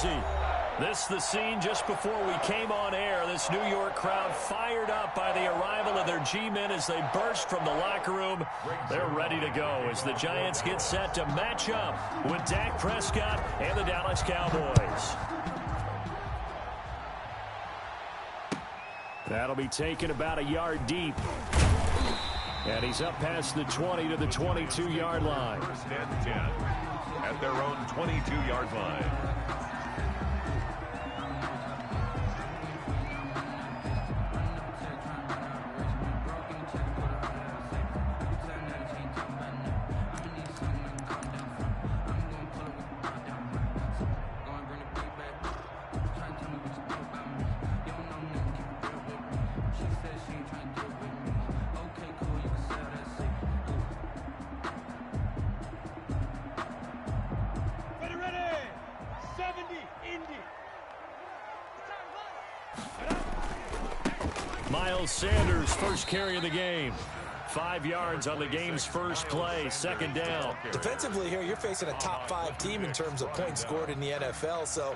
Jersey. This is the scene just before we came on air. This New York crowd fired up by the arrival of their G-men as they burst from the locker room. They're ready to go as the Giants get set to match up with Dak Prescott and the Dallas Cowboys. That'll be taken about a yard deep. And he's up past the 20 to the 22-yard line. First and 10 at their own 22-yard line. Miles Sanders, first carry of the game. 5 yards on the game's first play, second down. Defensively here, you're facing a top-5 team in terms of points scored in the NFL. So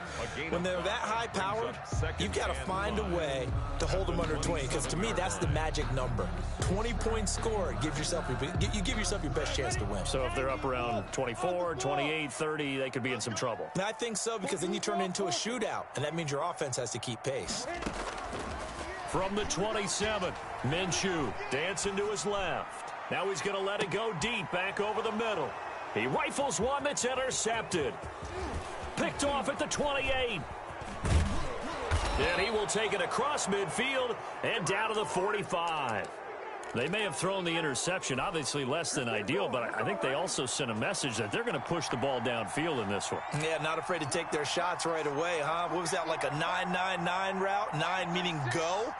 when they're that high-powered, you've got to find a way to hold them under 20. Because to me, that's the magic number. 20 points scored, you give yourself your best chance to win. So if they're up around 24, 28, 30, they could be in some trouble. And I think so, because then you turn it into a shootout, and that means your offense has to keep pace. From the 27, Minshew dancing to his left. Now he's going to let it go deep back over the middle. He rifles one that's intercepted. Picked off at the 28. And he will take it across midfield and down to the 45. They may have thrown the interception, obviously less than ideal, but I think they also sent a message that they're going to push the ball downfield in this one. Yeah, not afraid to take their shots right away, huh? What was that, like a 9-9-9 route? 9 meaning go?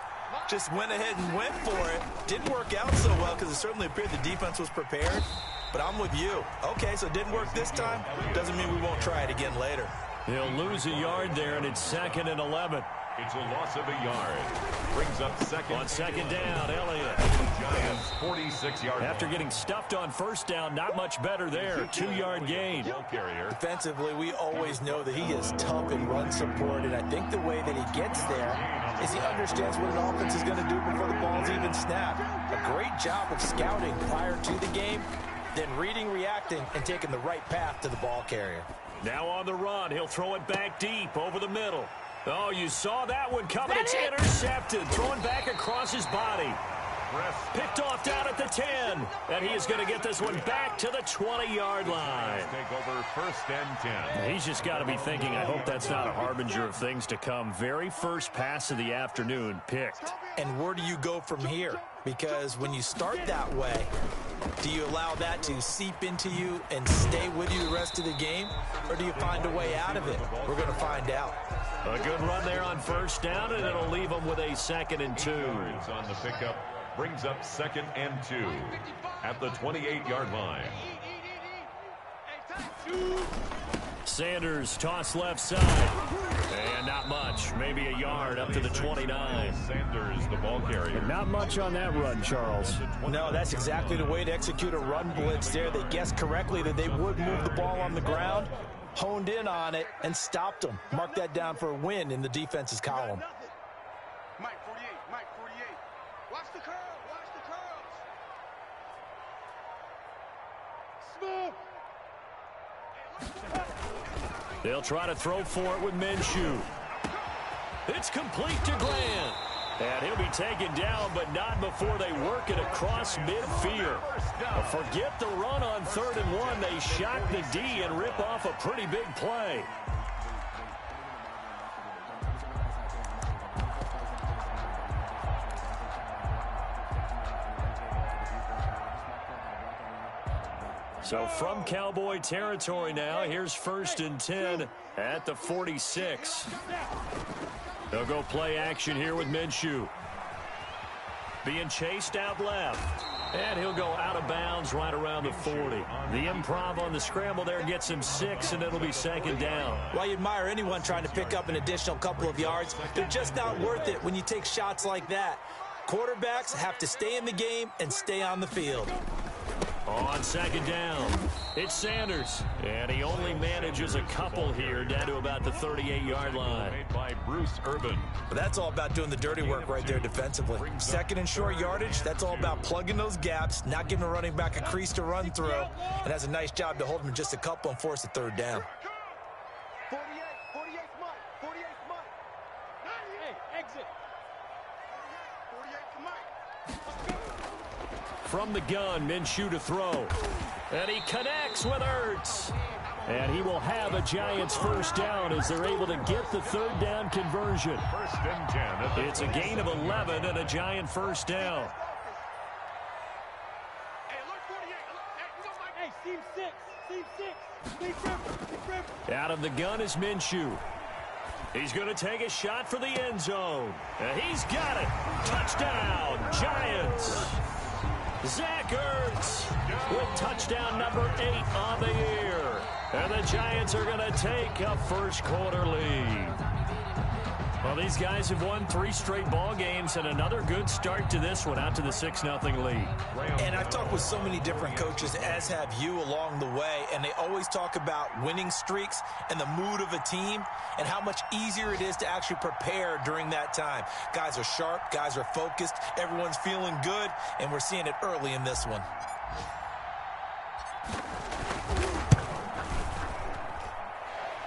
Just went ahead and went for it. Didn't work out so well because it certainly appeared the defense was prepared. But I'm with you. Okay, so it didn't work this time. Doesn't mean we won't try it again later. He'll lose a yard there, and it's 2nd and 11. It's a loss of a yard. Brings up second. On second down, Elliott. Giants 46-yard. After getting stuffed on first down, not much better there. 2-yard gain. Defensively, we always know that he is tough in run support, and I think the way that he gets there is he understands what an offense is going to do before the ball's even snapped. A great job of scouting prior to the game, then reading, reacting, and taking the right path to the ball carrier. Now on the run, he'll throw it back deep over the middle. Oh, you saw that one coming. It's intercepted. Throwing back across his body. Picked off down at the 10. And he is going to get this one back to the 20-yard line. Take over first and 10. He's just got to be thinking, I hope that's not a harbinger of things to come. Very first pass of the afternoon picked. And where do you go from here? Because when you start that way, do you allow that to seep into you and stay with you the rest of the game? Or do you find a way out of it? We're going to find out. A good run there on first down, and it'll leave them with a 2nd and 2. On the pickup, brings up 2nd and 2 at the 28-yard line. Sanders toss left side. And not much. Maybe a yard up to the 29. Sanders, the ball carrier. Not much on that run, Charles. No, that's exactly the way to execute a run blitz there. They guessed correctly that they would move the ball on the ground, honed in on it, and stopped them. Mark that down for a win in the defense's column. Mike 48, Mike 48. Watch the curl, watch the curls. Smooth. They'll try to throw for it with Minshew. It's complete to Grant. And he'll be taken down, but not before they work it across midfield. Forget the run on 3rd and 1. They shock the D and rip off a pretty big play. So from Cowboy territory now, here's 1st and 10 at the 46. They'll go play action here with Minshew. Being chased out left. And he'll go out of bounds right around the 40. The improv on the scramble there gets him 6, and it'll be 2nd down. Well, you admire anyone trying to pick up an additional couple of yards. They're just not worth it when you take shots like that. Quarterbacks have to stay in the game and stay on the field. On second down, it's Sanders, and he only manages a couple here down to about the 38-yard line. Made by Bruce Urban. But that's all about doing the dirty work right there defensively. Second and short yardage, that's all about plugging those gaps, not giving a running back a crease to run through, and has a nice job to hold him just a couple and force a third down. 48 Mike. 48 Mike. Hey, exit. 48 Mike. From the gun, Minshew to throw. And he connects with Ertz. And he will have a Giants first down as they're able to get the third down conversion. First and 10. It's a gain of 11 and a Giant first down. Hey, look, 48. Hey, seam 6. Seam 6. Seam River. Out of the gun is Minshew. He's going to take a shot for the end zone. And he's got it. Touchdown, Giants. Zach Ertz with touchdown number 8 on the year. And the Giants are going to take a first quarter lead. Well, these guys have won 3 straight ball games and another good start to this one, out to the 6-0 lead. And I've talked with so many different coaches, as have you, along the way, and they always talk about winning streaks and the mood of a team and how much easier it is to actually prepare during that time. Guys are sharp, guys are focused, everyone's feeling good, and we're seeing it early in this one.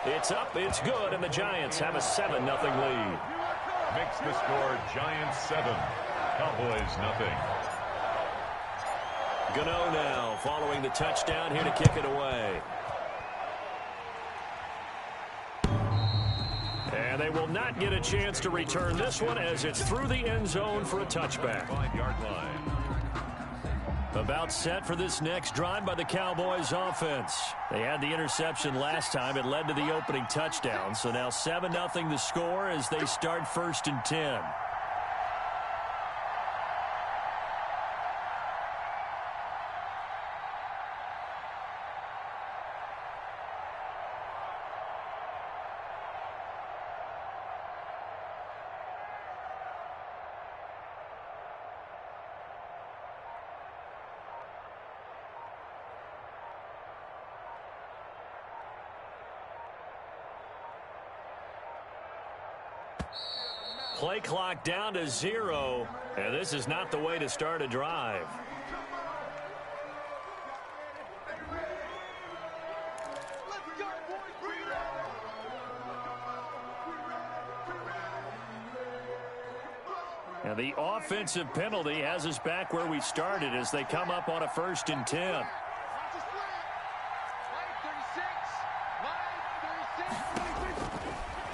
It's up, it's good, and the Giants have a 7-0 lead. Makes the score Giants 7, Cowboys nothing. Gano now following the touchdown here to kick it away. And they will not get a chance to return this one as it's through the end zone for a touchback. 5-yard line. About set for this next drive by the Cowboys offense. They had the interception last time. It led to the opening touchdown. So now 7-0 the score as they start first and 10. Play clock down to 0, and this is not the way to start a drive. And the offensive penalty has us back where we started as they come up on a first and 10.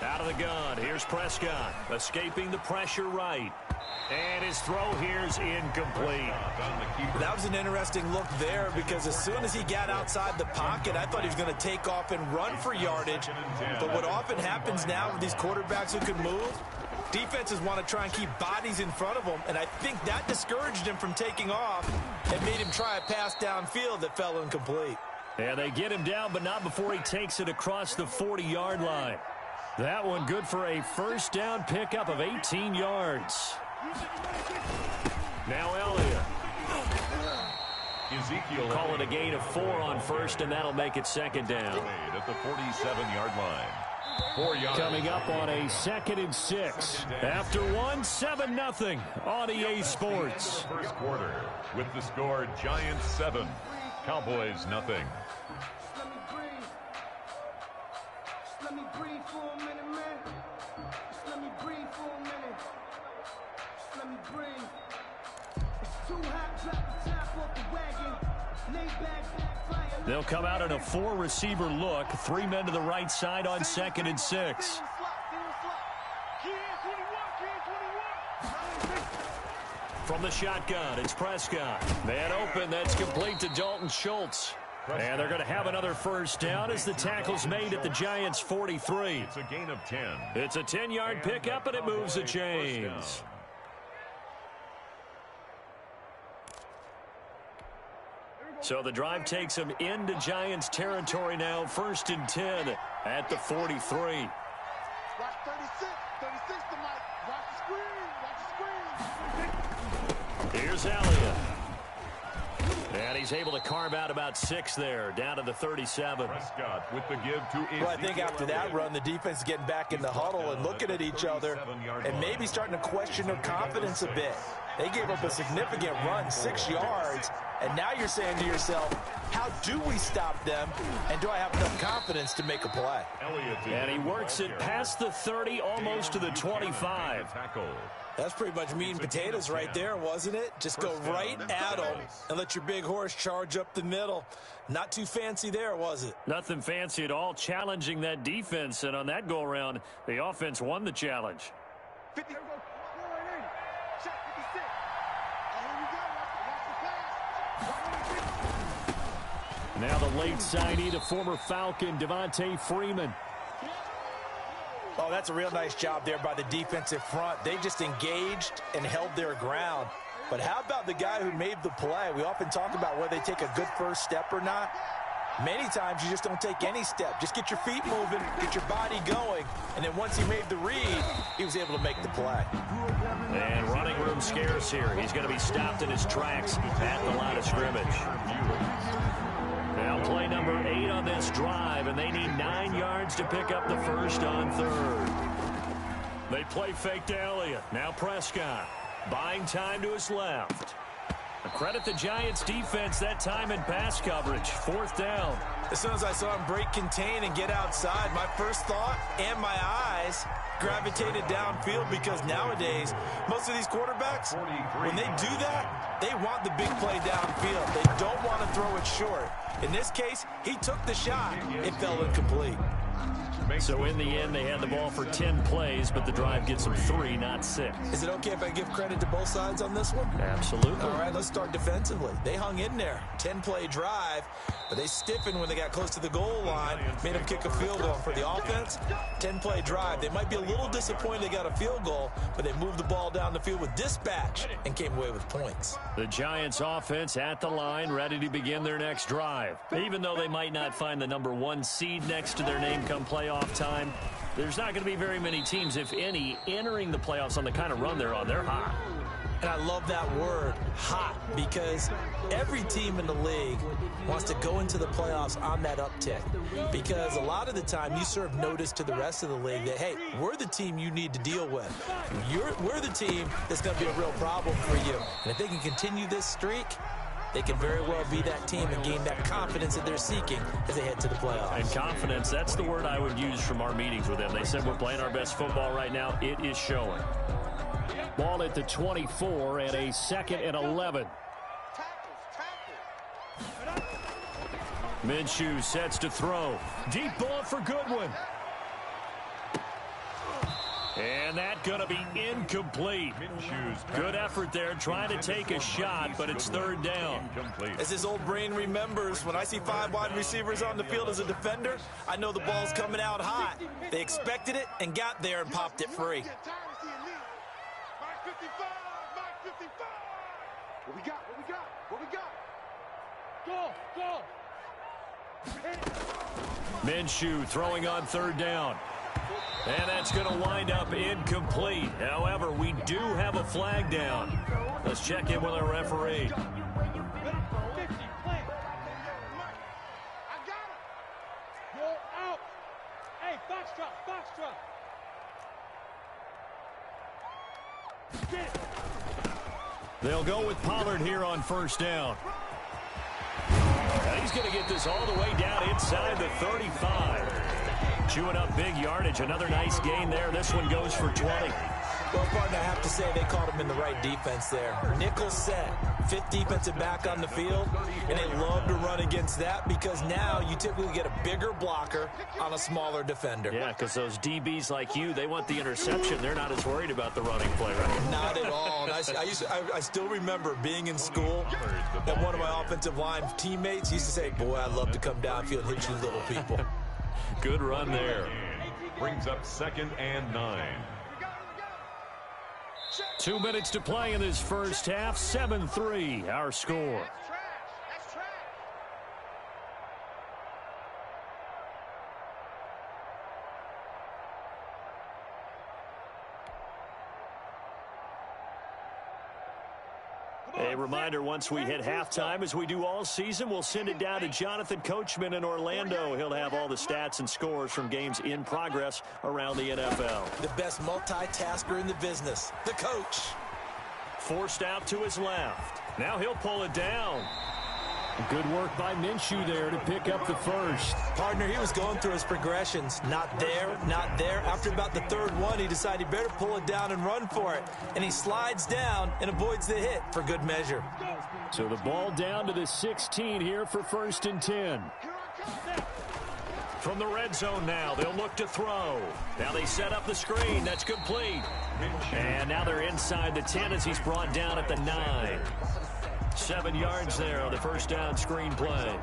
Out of the gun, here's Prescott, escaping the pressure right. And his throw here's incomplete. That was an interesting look there because as soon as he got outside the pocket, I thought he was going to take off and run for yardage. But what often happens now with these quarterbacks who can move, defenses want to try and keep bodies in front of them, and I think that discouraged him from taking off and made him try a pass downfield that fell incomplete. And they get him down, but not before he takes it across the 40-yard line. That one good for a first down pickup of 18 yards. Now Elliott. Ezekiel Call it a gain of 4 on first, and that'll make it second down. at the 47-yard line. 4 yards. Coming up on a 2nd and 6. After 1, 7-0 on EA Sports. First quarter with the score Giants 7, Cowboys nothing. Let me breathe for a minute, man. Just let me breathe for a minute. Just let me breathe. It's too hot, drop the top off the wagon. Lay back, fire. They'll come out in a 4-receiver look. 3 men to the right side on 2nd and 6. From the shotgun, it's Prescott. Man open, that's complete to Dalton Schultz. And they're going to have another first down as the tackle's made at the Giants' 43. It's a gain of 10. It's a 10-yard pickup, and it moves the chains. So the drive takes them into Giants territory now. 1st and 10 at the 43. Watch 36 to Mike. Watch the screen. Here's Elliott. And he's able to carve out about 6 there, down to the 37. Prescott with the give to Ezekiel. Well, I think after that run, the defense is getting back in the huddle and looking at each other and maybe starting to question their confidence a bit. They gave up a significant run, 6 yards, and now you're saying to yourself, how do we stop them, and do I have enough confidence to make a play? And he works it past the 30, almost to the 25. That's pretty much meat and potatoes right there, wasn't it? Just go right at them and let your big horse charge up the middle. Not too fancy there, was it? Nothing fancy at all, challenging that defense, and on that go-around, the offense won the challenge. 50. Now the late signee, the former Falcon, Devontae Freeman. Oh, that's a real nice job there by the defensive front. They just engaged and held their ground. But how about the guy who made the play? We often talk about whether they take a good first step or not. Many times you just don't take any step. Just get your feet moving, get your body going, and then once he made the read, he was able to make the play. And running room scarce here. He's going to be stopped in his tracks at the line of scrimmage. Now play number 8 on this drive, and they need 9 yards to pick up the first on 3rd. They play fake to Elliott. Now Prescott buying time to his left. Credit the Giants defense that time in pass coverage. 4th down. As soon as I saw him break contain and get outside, my first thought and my eyes gravitated downfield, because nowadays most of these quarterbacks, when they do that, they want the big play downfield. They don't want to throw it short. In this case, he took the shot. It fell incomplete. So in the end, they had the ball for 10 plays, but the drive gets them 3, not 6. Is it okay if I give credit to both sides on this one? Absolutely. All right, let's start defensively. They hung in there. 10-play drive, but they stiffened when they got close to the goal line, made them kick a field goal. For the offense, 10-play drive. They might be a little disappointed they got a field goal, but they moved the ball down the field with dispatch and came away with points. The Giants offense at the line, ready to begin their next drive. Even though they might not find the number 1 seed next to their name come playoff time, there's not going to be very many teams, if any, entering the playoffs on the kind of run they're on. They're hot. And I love that word, hot, because every team in the league wants to go into the playoffs on that uptick. Because a lot of the time you serve notice to the rest of the league that, hey, we're the team you need to deal with. We're the team that's going to be a real problem for you. And if they can continue this streak, they can very well be that team and gain that confidence that they're seeking as they head to the playoffs. And confidence, that's the word I would use from our meetings with them. They said we're playing our best football right now. It is showing. Ball at the 24 and a 2nd and 11. Minshew sets to throw. Deep ball for Goodwin. And that going to be incomplete. Good effort there, trying to take a shot, but it's 3rd down. As his old brain remembers, when I see 5 wide receivers on the field as a defender, I know the ball's coming out hot. They expected it and got there and popped it free. What we got? What we got? What we got? Go! Minshew throwing on 3rd down. And that's going to wind up incomplete. However, we do have a flag down. Let's check in with our referee. 50, play. I got it. Roll out. Hey, foxtrot. Get it. They'll go with Pollard here on 1st down. And he's going to get this all the way down inside the 35. Chewing up big yardage. Another nice gain there. This one goes for 20. Well, partner, I have to say they caught him in the right defense there. Nickel set, 5th defensive back on the field, and they love to run against that because now you typically get a bigger blocker on a smaller defender. Yeah, because those DBs like you, they want the interception. They're not as worried about the running play, right? Not at all. And I still remember being in school, and one of my offensive line teammates used to say, boy, I'd love to come downfield and hit you little people. Good run there. Brings up 2nd and 9. 2 minutes to play in this first half. 7-3, our score. A reminder, once we hit halftime, as we do all season, we'll send it down to Jonathan Coachman in Orlando. He'll have all the stats and scores from games in progress around the NFL. The best multitasker in the business, the coach. Forced out to his left. Now he'll pull it down. Good work by Minshew there to pick up the first. Partner, he was going through his progressions. Not there, not there. After about the third one, he decided he better pull it down and run for it. And he slides down and avoids the hit for good measure. So the ball down to the 16 here for 1st and 10. From the red zone now, they'll look to throw. Now they set up the screen. That's complete. And now they're inside the 10 as he's brought down at the 9. 7 yards there on the first down screen play.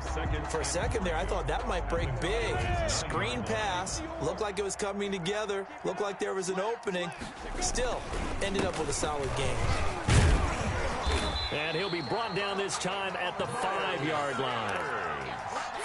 For a second there, I thought that might break big. Screen pass. Looked like it was coming together. Looked like there was an opening. Still, ended up with a solid game. And he'll be brought down this time at the 5-yard line.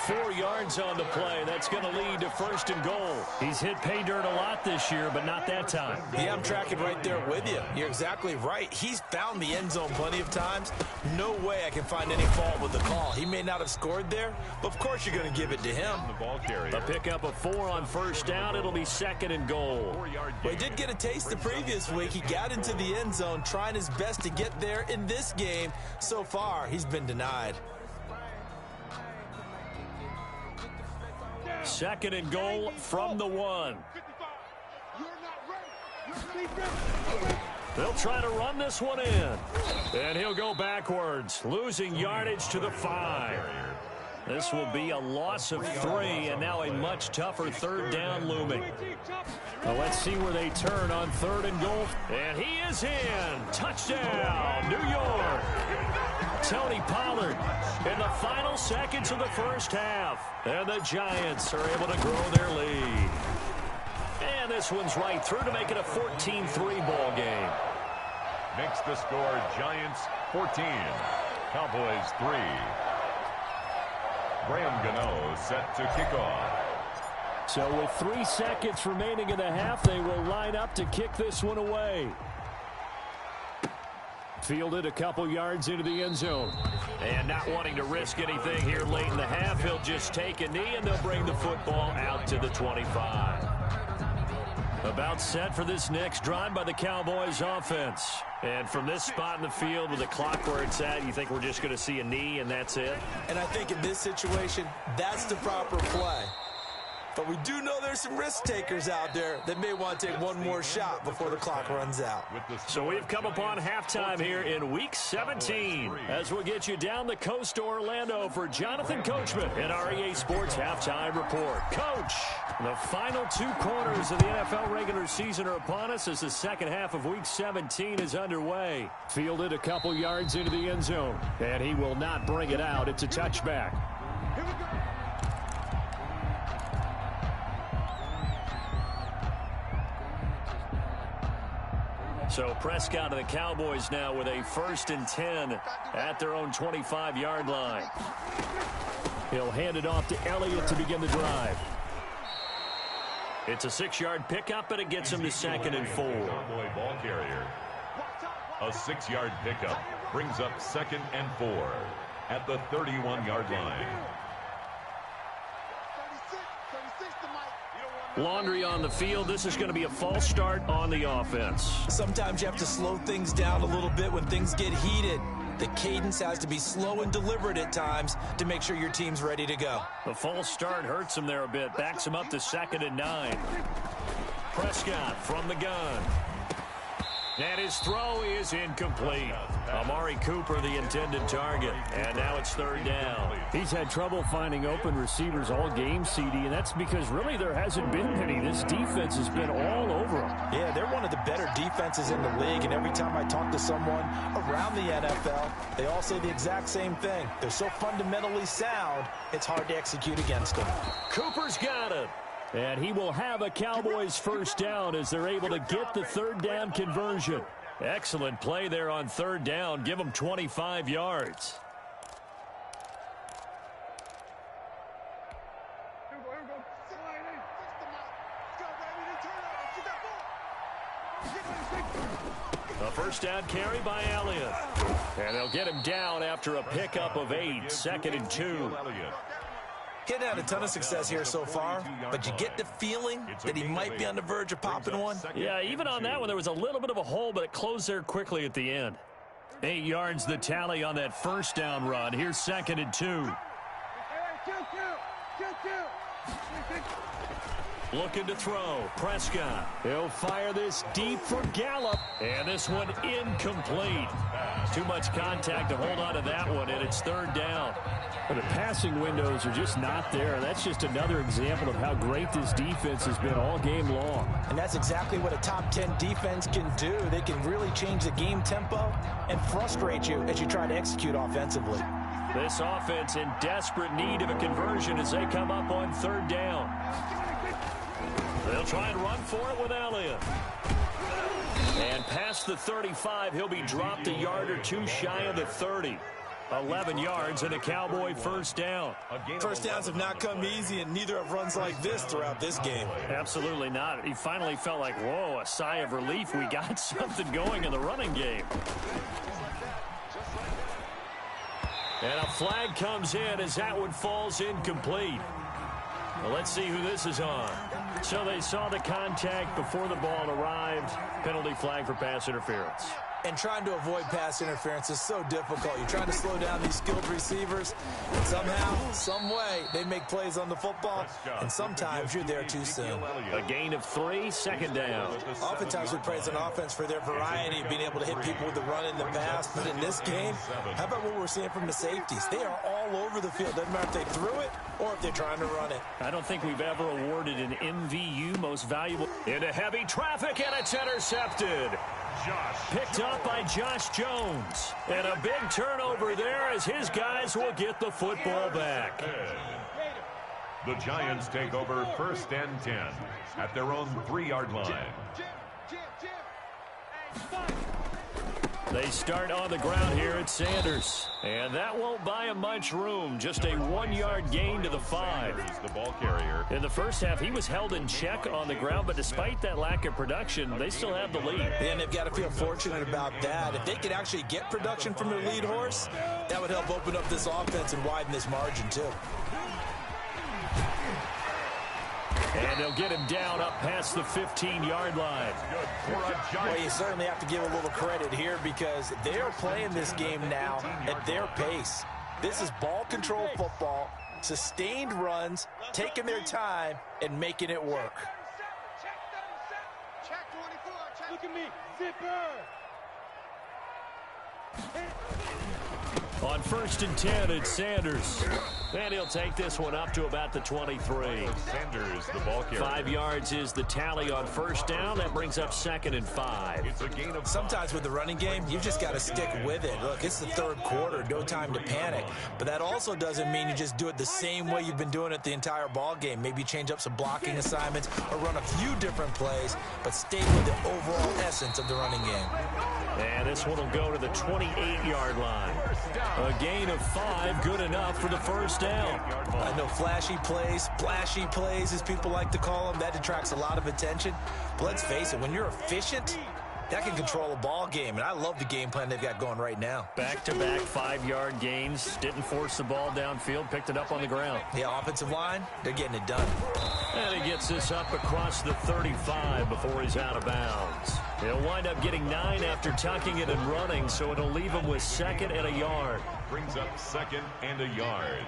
4 yards on the play. That's going to lead to 1st and goal. He's hit pay dirt a lot this year, but not that time. Yeah, I'm tracking right there with you. You're exactly right. He's found the end zone plenty of times. No way I can find any fault with the call. He may not have scored there, but of course you're going to give it to him. The ball carrier. A pickup of 4 on 1st down. It'll be 2nd and goal. Well, he did get a taste the previous week. He got into the end zone, trying his best to get there in this game. So far, he's been denied. 2nd and goal from the 1. They'll try to run this one in. And he'll go backwards, losing yardage to the 5. This will be a loss of 3, and now a much tougher 3rd down looming. Well, let's see where they turn on 3rd and goal. And he is in. Touchdown, New York. Tony Pollard in the final seconds of the first half. And the Giants are able to grow their lead. And this one's right through to make it a 14-3 ball game. Makes the score Giants 14, Cowboys 3. Graham Gano set to kick off. So with 3 seconds remaining in the half, they will line up to kick this one away. Fielded a couple yards into the end zone. And not wanting to risk anything here late in the half, he'll just take a knee, and they'll bring the football out to the 25. About set for this next drive by the Cowboys offense. And from this spot in the field with the clock where it's at, you think we're just going to see a knee and that's it? And I think in this situation, that's the proper play. But we do know there's some risk takers out there that may want to take one more shot before the clock runs out. So we've come upon halftime here in Week 17 as we'll get you down the coast to Orlando for Jonathan Coachman in our EA Sports Halftime Report. Coach, the final 2 quarters of the NFL regular season are upon us as the second half of Week 17 is underway. Fielded a couple yards into the end zone, and he will not bring it out. It's a touchback. Here we go. So Prescott and the Cowboys now with a 1st and 10 at their own 25-yard line. He'll hand it off to Elliott to begin the drive. It's a 6-yard pickup, but it gets him to 2nd and 4. Cowboy ball carrier. A 6-yard pickup brings up 2nd and 4 at the 31-yard line. Laundry on the field. This is going to be a false start on the offense. Sometimes you have to slow things down a little bit when things get heated. The cadence has to be slow and deliberate at times to make sure your team's ready to go. The false start hurts him there a bit. Backs him up to 2nd and 9. Prescott from the gun. And his throw is incomplete. Amari Cooper, the intended target. And now it's 3rd down. He's had trouble finding open receivers all game, CD, and that's because really there hasn't been many. This defense has been all over him. Yeah, they're one of the better defenses in the league, and every time I talk to someone around the NFL, they all say the exact same thing. They're so fundamentally sound, it's hard to execute against them. Cooper's got it. And he will have a Cowboys 1st down as they're able to get the 3rd down conversion. Excellent play there on 3rd down. Give him 25 yards. A first down carry by Elliott. And they'll get him down after a pickup of 8, 2nd and 2. He hadn't had a ton of success here so far, but you get the feeling that he might be on the verge of popping one. Yeah, even on that one, there was a little bit of a hole, but it closed there quickly at the end. 8 yards the tally on that first down run. Here's 2nd and 2. Looking to throw. Prescott. He'll fire this deep for Gallup. And this one incomplete. Too much contact to hold on to that one, and it's 3rd down. But the passing windows are just not there. That's just another example of how great this defense has been all game long. And that's exactly what a top 10 defense can do. They can really change the game tempo and frustrate you as you try to execute offensively. This offense in desperate need of a conversion as they come up on 3rd down. They'll try and run for it with Elliott. And past the 35, he'll be dropped a yard or two shy of the 30. 11 yards and a Cowboy first down. First downs have not come easy, and neither have runs like this throughout this game. Absolutely not. He finally felt like, whoa, a sigh of relief. We got something going in the running game. And a flag comes in as that one falls incomplete. Well, let's see who this is on. So they saw the contact before the ball arrived. Penalty flag for pass interference. And trying to avoid pass interference is so difficult. You're trying to slow down these skilled receivers. And somehow, some way, they make plays on the football. And sometimes you're there too soon. A gain of 3, 2nd down. Oftentimes we praise an offense for their variety of being able to hit people with the run in the pass. But in this game, how about what we're seeing from the safeties? They are all over the field. Doesn't matter if they threw it or if they're trying to run it. I don't think we've ever awarded an MVU most valuable. Into heavy traffic, and it's intercepted. Picked up by Josh Jones. And a big turnover there as his guys will get the football back. The Giants take over 1st and 10 at their own 3-yard line. They start on the ground here at Sanders. And that won't buy him much room. Just a 1-yard gain to the 5. The ball carrier. In the first half, he was held in check on the ground, but despite that lack of production, they still have the lead. And they've got to feel fortunate about that. If they could actually get production from their lead horse, that would help open up this offense and widen this margin too. And they'll get him down up past the 15-yard line. Well, you certainly have to give a little credit here because they're playing this game now at their pace. This is ball control football, sustained runs, taking their time, and making it work. Look at me, zipper. On 1st and 10, it's Sanders. And he'll take this one up to about the 23. Sanders, the ball carrier. 5 yards is the tally on 1st down. That brings up 2nd and 5. It's a gain of 5. Sometimes with the running game, you've just got to stick with it. Look, it's the 3rd quarter, no time to panic. But that also doesn't mean you just do it the same way you've been doing it the entire ball game. Maybe change up some blocking assignments or run a few different plays, but stay with the overall essence of the running game. And this one will go to the 28-yard line. A gain of 5, good enough for the first down. I know flashy plays, splashy plays, as people like to call them, that attracts a lot of attention. But let's face it, when you're efficient, that can control a ball game. And I love the game plan they've got going right now. Back-to-back 5-yard gains. Didn't force the ball downfield, picked it up on the ground. The offensive line, they're getting it done. And he gets this up across the 35 before he's out of bounds. He'll wind up getting 9 after tucking it and running, so it'll leave him with 2nd and a yard. Brings up 2nd and a yard.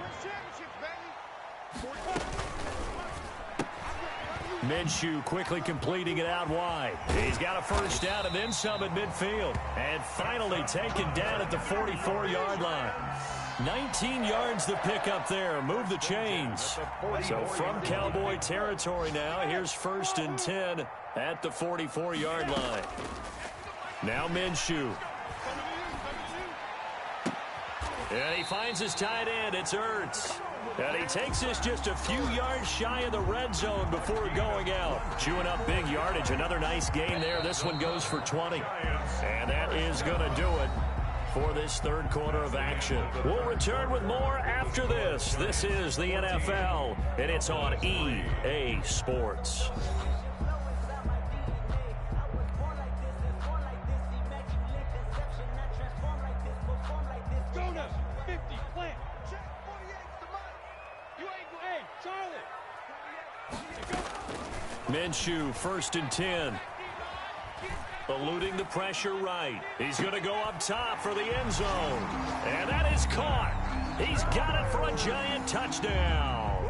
Minshew quickly completing it out wide. He's got a first down and then some at midfield. And finally taken down at the 44-yard line. 19 yards to pick up there. Move the chains. So from Cowboy territory now, here's 1st and 10 at the 44-yard line. Now Minshew. And he finds his tight end. It's Ertz. And he takes this just a few yards shy of the red zone before going out. Chewing up big yardage. Another nice gain there. This one goes for 20. And that is going to do it for this 3rd quarter of action. We'll return with more after this. This is the NFL, and it's on EA Sports. Minshew, 1st and 10. Eluding the pressure right. He's going to go up top for the end zone. And that is caught. He's got it for a giant touchdown.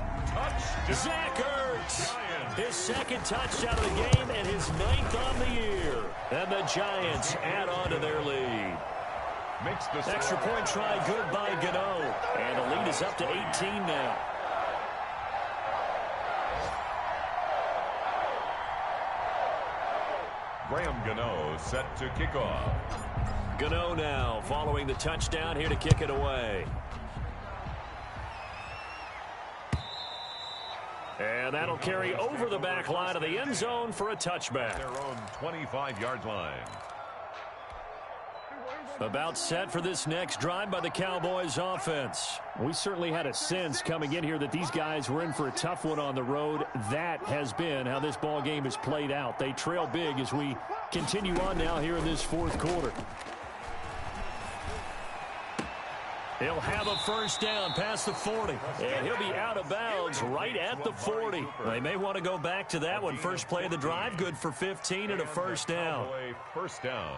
Zach Ertz. His 2nd touchdown of the game and his 9th on the year. And the Giants add on to their lead. Extra point try good by Gano. And the lead is up to 18 now. Graham Gano set to kick off. Gano now following the touchdown here to kick it away. And that'll carry over the back line of the end zone for a touchback. Their own 25-yard line. About set for this next drive by the Cowboys offense. We certainly had a sense coming in here that these guys were in for a tough one on the road. That has been how this ball game has played out. They trail big as we continue on now here in this 4th quarter. He'll have a 1st down past the 40. And he'll be out of bounds right at the 40. They may want to go back to that one. First play of the drive, good for 15 and a 1st down. 1st down.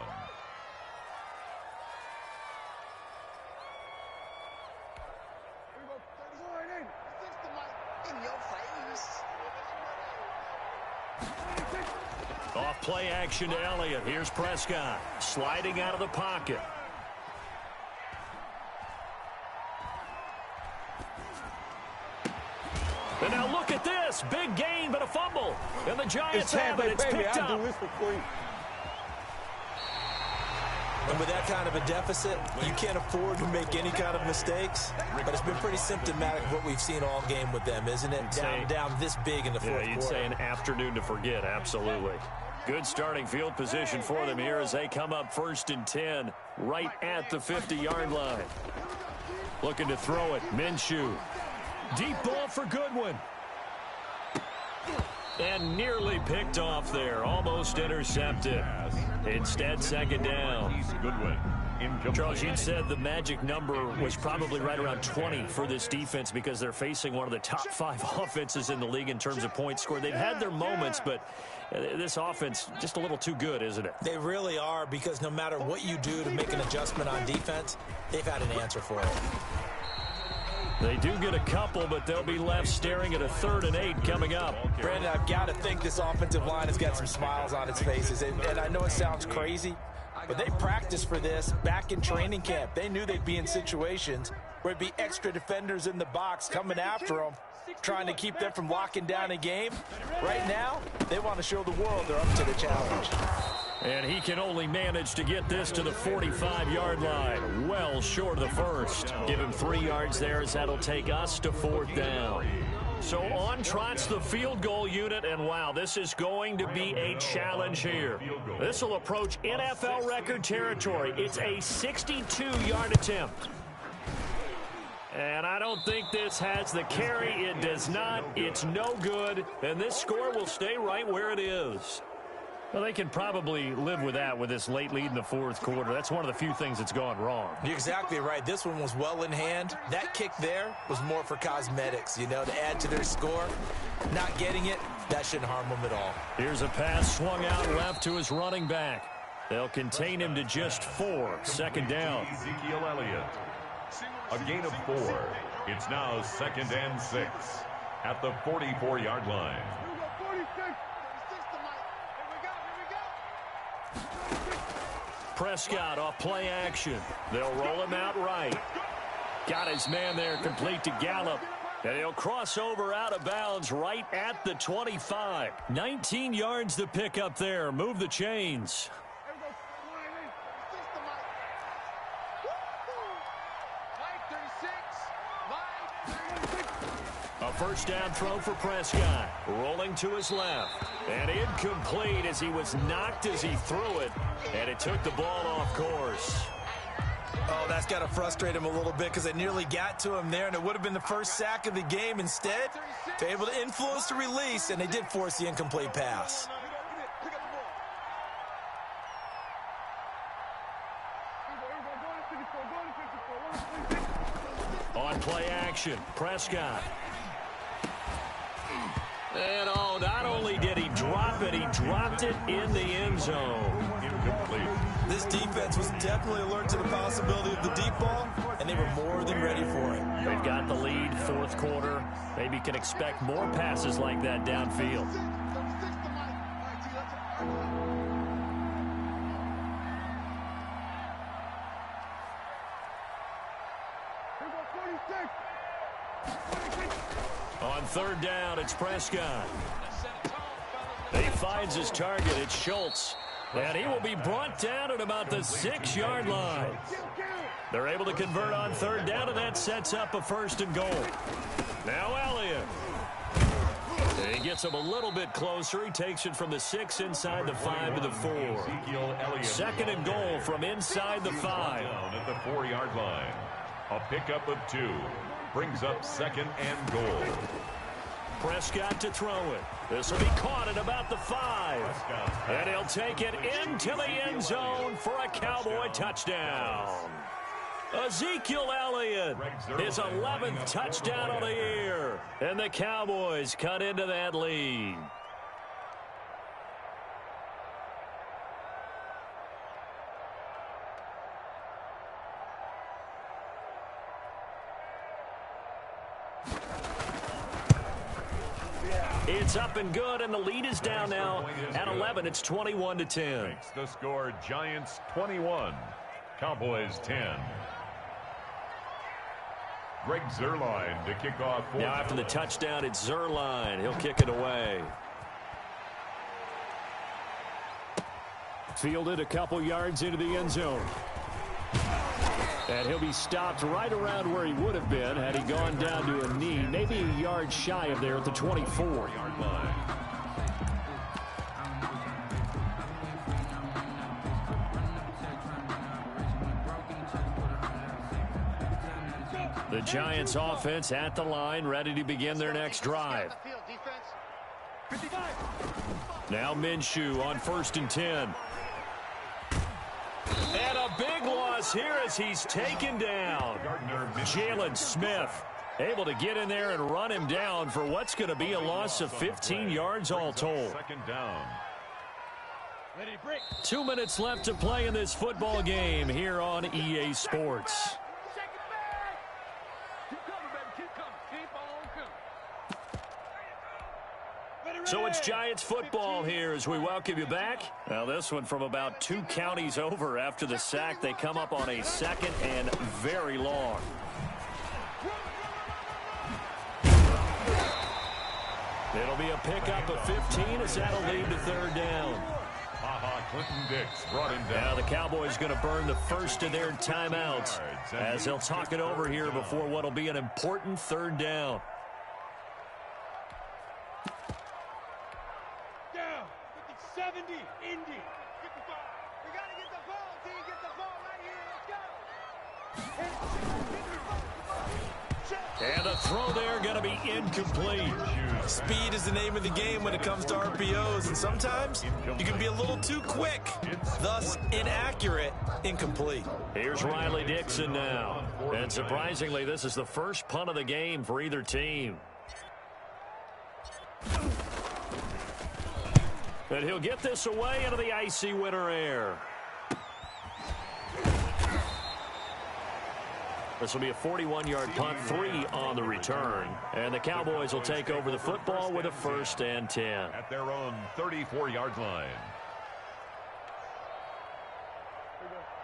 Off play action to Elliott. Here's Prescott sliding out of the pocket. And now look at this. Big gain, but a fumble. And the Giants have it. It's picked up. And with that kind of a deficit, you can't afford to make any kind of mistakes. But it's been pretty symptomatic of what we've seen all game with them, isn't it? Down this big in the 4th quarter. Yeah, you'd say an afternoon to forget, absolutely. Good starting field position for them here as they come up 1st and 10 right at the 50-yard line. Looking to throw it, Minshew. Deep ball for Goodwin. And nearly picked off there. Almost intercepted. Instead, 2nd down. Goodwin. Charles, you said the magic number was probably right around 20 for this defense because they're facing one of the top 5 offenses in the league in terms of points scored. They've had their moments, but this offense just a little too good, isn't it? They really are, because no matter what you do to make an adjustment on defense, they've had an answer for it. They do get a couple, but they'll be left staring at a 3rd and 8 coming up. Brandon, I've got to think this offensive line has got some smiles on its faces. And I know it sounds crazy, but they practiced for this back in training camp. They knew they'd be in situations where it'd be extra defenders in the box coming after them, trying to keep them from locking down a game. Right now, they want to show the world they're up to the challenge. And he can only manage to get this to the 45-yard line. Well short of the 1st. Give him 3 yards there as that'll take us to 4th down. So on trots the field goal unit, and wow, this is going to be a challenge here. This will approach NFL record territory. It's a 62-yard attempt. And I don't think this has the carry. It does not. It's no good. And this score will stay right where it is. Well, they can probably live with that with this late lead in the 4th quarter. That's one of the few things that's gone wrong. You're exactly right. This one was well in hand. That kick there was more for cosmetics, you know, to add to their score. Not getting it, that shouldn't harm them at all. Here's a pass swung out left to his running back. They'll contain him to just 4. 2nd down. Ezekiel Elliott. A gain of 4. It's now 2nd and 6 at the 44-yard line. Prescott off play action. They'll roll him out right. Got his man there complete to Gallup. And he'll cross over out of bounds right at the 25. 19 yards to pick up there. Move the chains. A 1st down throw for Prescott. Rolling to his left. And incomplete as he was knocked as he threw it. And it took the ball off course. Oh, that's got to frustrate him a little bit because they nearly got to him there, and it would have been the first sack of the game. Instead, they're able to influence the release, and they did force the incomplete pass. On play action, Prescott. And oh, not only did he up, and he dropped it in the end zone. Incomplete. This defense was definitely alert to the possibility of the deep ball, and they were more than ready for it. They've got the lead, fourth quarter. Maybe can expect more passes like that downfield. On third down, it's Prescott. He finds his target. It's Schultz. And he will be brought down at about the 6-yard line. They're able to convert on third down, and that sets up a 1st and goal. Now Elliott. He gets him a little bit closer. He takes it from the 6 inside the 5 to the 4. 2nd and goal from inside the 5. Down at the 4-yard line. A pickup of 2. Brings up 2nd and goal. Prescott to throw it. This will be caught at about the 5. And he'll take it into the end zone for a Cowboy touchdown. Ezekiel Elliott, his 11th touchdown of the year. And the Cowboys cut into that lead. It's up and good, and the lead is down now at 11. It's 21-10. Makes the score Giants 21, Cowboys 10. Greg Zuerlein to kick off. Now after the touchdown, it's Zuerlein. He'll kick it away. Fielded a couple yards into the end zone. And he'll be stopped right around where he would have been had he gone down to a knee, maybe a yard shy of there at the 24-yard line. The Giants offense at the line, ready to begin their next drive. Now Minshew on 1st and 10. And a big loss here as he's taken down. Jalen Smith able to get in there and run him down for what's going to be a loss of 15 yards all told. 2nd down. 2 minutes left to play in this football game here on EA Sports. So it's Giants football here as we welcome you back. Now this one from about 2 counties over after the sack. They come up on a 2nd and very long. It'll be a pickup of 15 as that'll lead to 3rd down. Clinton Dix brought him down. Now the Cowboys going to burn the first of their timeouts as they'll talk it over here before what'll be an important 3rd down. Down. 70. Indy. Get the ball. We got to get the ball, D. Get the ball right here. Let's go. And the throw there going to be incomplete. Speed is the name of the game when it comes to RPOs, and sometimes you can be a little too quick, thus inaccurate, incomplete. Here's Riley Dixon now. And surprisingly, this is the first punt of the game for either team. And he'll get this away into the icy winter air. This will be a 41-yard punt, 3 on the return. And the Cowboys will take over the football with a 1st and 10. At their own 34-yard line.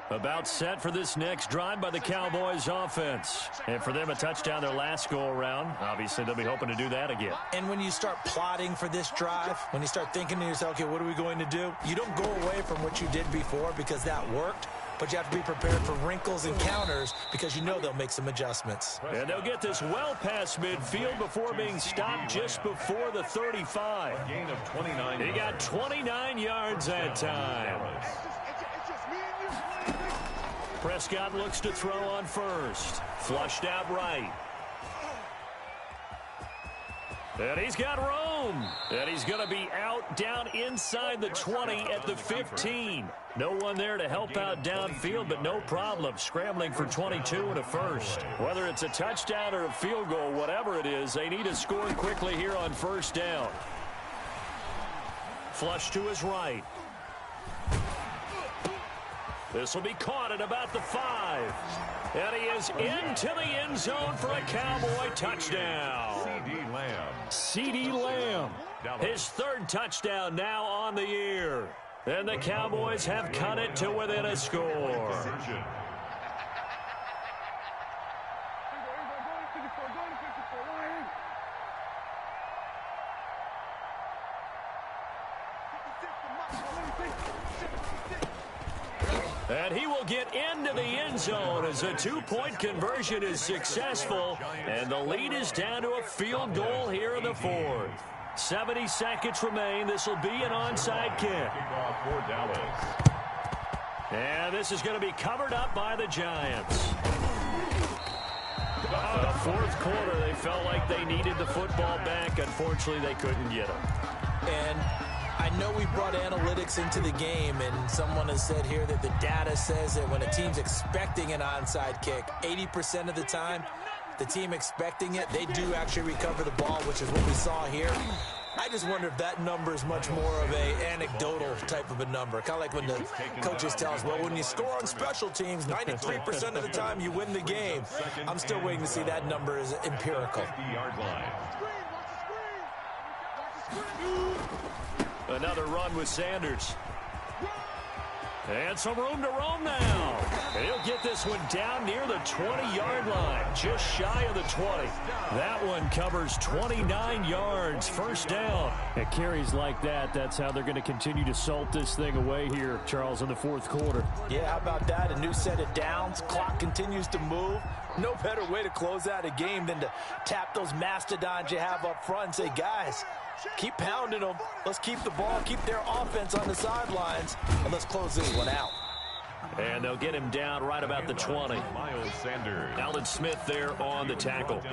About set for this next drive by the Cowboys offense. And for them, a touchdown their last go-around. Obviously, they'll be hoping to do that again. And when you start plotting for this drive, when you start thinking to yourself, okay, what are we going to do? You don't go away from what you did before because that worked. But you have to be prepared for wrinkles and counters because you know they'll make some adjustments. And they'll get this well past midfield before being stopped just before the 35. A gain of 29. He got 29 yards that time. Prescott looks to throw on first. Flushed out right. And he's got room. And he's going to be out down inside the 20 at the 15. No one there to help out downfield, but no problem. Scrambling for 22 and a first. Whether it's a touchdown or a field goal, whatever it is, they need to score quickly here on 1st down. Flush to his right. This will be caught at about the 5. And he is into the end zone for a Cowboy touchdown. CeeDee Lamb. His third touchdown now on the year. And the Cowboys have cut it to within a score. And he will get into the end zone as a two-point conversion is successful. And the lead is down to a field goal here in the 4th. 70 seconds remain. This will be an onside kick. And this is going to be covered up by the Giants. The 4th quarter, they felt like they needed the football back. Unfortunately, they couldn't get it. And I know we brought analytics into the game, and someone has said here that the data says that when a team's expecting an onside kick, 80% of the time, the team expecting it, they do actually recover the ball, which is what we saw here. I just wonder if that number is much more of a anecdotal type of a number. Kind of like when the coaches tell us, well, when you score on special teams, 93% of the time you win the game. I'm still waiting to see that number is empirical. Another run with Sanders. And some room to roam now. And he'll get this one down near the 20-yard line, just shy of the 20. That one covers 29 yards, first down. At carries like that, that's how they're going to continue to salt this thing away here, Charles, in the 4th quarter. Yeah, how about that? A new set of downs. Clock continues to move. No better way to close out a game than to tap those mastodons you have up front and say, guys, keep pounding them. Let's keep the ball, keep their offense on the sidelines, and let's close this one out. And they'll get him down right about the 20. Miles Sanders. Alden Smith there on the tackle.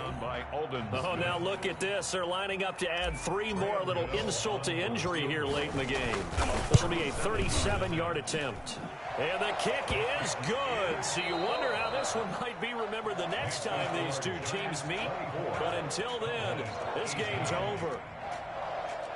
Oh, now look at this. They're lining up to add 3 more, a little insult to injury here late in the game. This will be a 37-yard attempt. And the kick is good. So you wonder how this one might be remembered the next time these two teams meet. But until then, this game's over.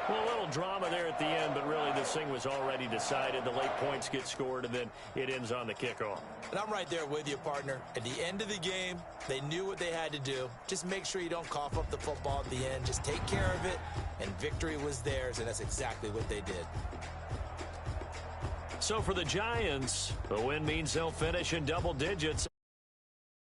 Well, a little drama there at the end, but really this thing was already decided. The late points get scored, and then it ends on the kickoff. And I'm right there with you, partner. At the end of the game, they knew what they had to do. Just make sure you don't cough up the football at the end. Just take care of it, and victory was theirs, and that's exactly what they did. So for the Giants, the win means they'll finish in double digits.